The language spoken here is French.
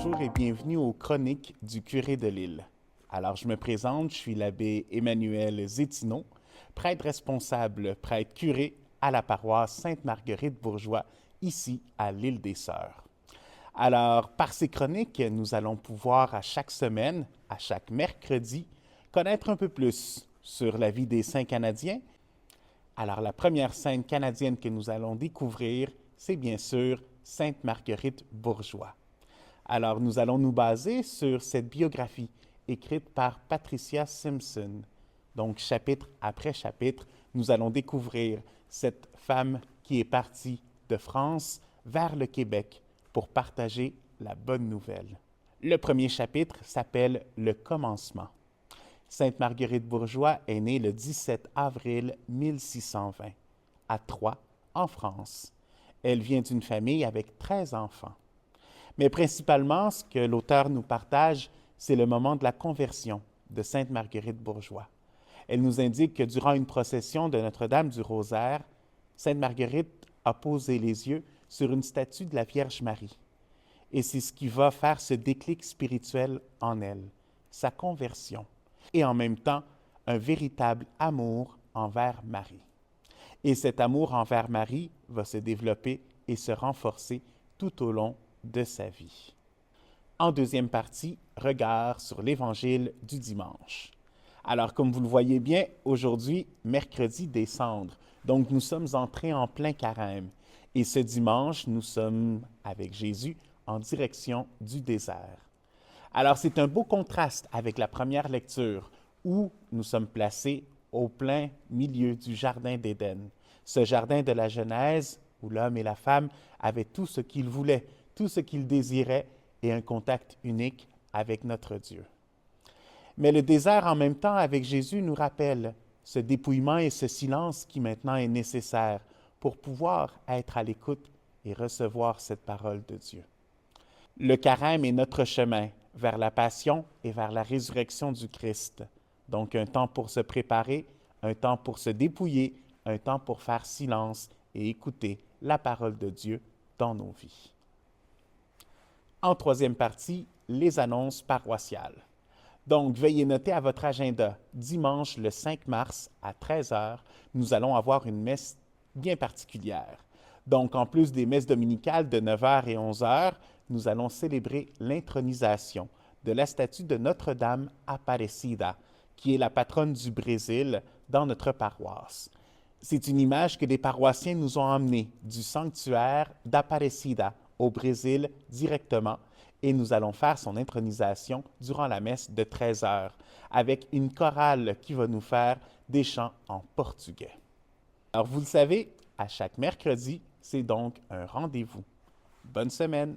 Bonjour et bienvenue aux Chroniques du curé de Lille. Alors, je me présente, je suis l'abbé Emmanuel Zétineau, prêtre responsable, prêtre curé à la paroisse Sainte-Marguerite-Bourgeois, ici à l'île des Sœurs. Alors, par ces chroniques, nous allons pouvoir à chaque semaine, à chaque mercredi, connaître un peu plus sur la vie des saints canadiens. Alors, la première sainte canadienne que nous allons découvrir, c'est bien sûr Sainte Marguerite Bourgeois. Alors, nous allons nous baser sur cette biographie écrite par Patricia Simpson. Donc, chapitre après chapitre, nous allons découvrir cette femme qui est partie de France vers le Québec pour partager la bonne nouvelle. Le premier chapitre s'appelle Le commencement. Sainte Marguerite Bourgeois est née le 17 avril 1620 à Troyes, en France. Elle vient d'une famille avec 13 enfants. Mais principalement, ce que l'auteur nous partage, c'est le moment de la conversion de Sainte Marguerite Bourgeois. Elle nous indique que durant une procession de Notre-Dame du Rosaire, Sainte Marguerite a posé les yeux sur une statue de la Vierge Marie. Et c'est ce qui va faire ce déclic spirituel en elle, sa conversion, et en même temps un véritable amour envers Marie. Et cet amour envers Marie va se développer et se renforcer tout au long de sa vie. En deuxième partie, regard sur l'Évangile du dimanche. Alors, comme vous le voyez bien, aujourd'hui, mercredi des Cendres. Donc, nous sommes entrés en plein carême. Et ce dimanche, nous sommes, avec Jésus, en direction du désert. Alors, c'est un beau contraste avec la première lecture, où nous sommes placés au plein milieu du Jardin d'Éden. Ce jardin de la Genèse, où l'homme et la femme avaient tout ce qu'ils voulaient, tout ce qu'ils désiraient et un contact unique avec notre Dieu. Mais le désert, en même temps, avec Jésus, nous rappelle ce dépouillement et ce silence qui maintenant est nécessaire pour pouvoir être à l'écoute et recevoir cette parole de Dieu. Le carême est notre chemin vers la passion et vers la résurrection du Christ. Donc un temps pour se préparer, un temps pour se dépouiller, un temps pour faire silence et écouter la parole de Dieu dans nos vies. En troisième partie, les annonces paroissiales. Donc, veuillez noter à votre agenda, dimanche le 5 mars à 13 h, nous allons avoir une messe bien particulière. Donc, en plus des messes dominicales de 9 h et 11 h, nous allons célébrer l'intronisation de la statue de Notre-Dame Aparecida, qui est la patronne du Brésil dans notre paroisse. C'est une image que des paroissiens nous ont emmenée du sanctuaire d'Aparecida au Brésil directement et nous allons faire son intronisation durant la messe de 13 h avec une chorale qui va nous faire des chants en portugais. Alors vous le savez, à chaque mercredi, c'est donc un rendez-vous. Bonne semaine!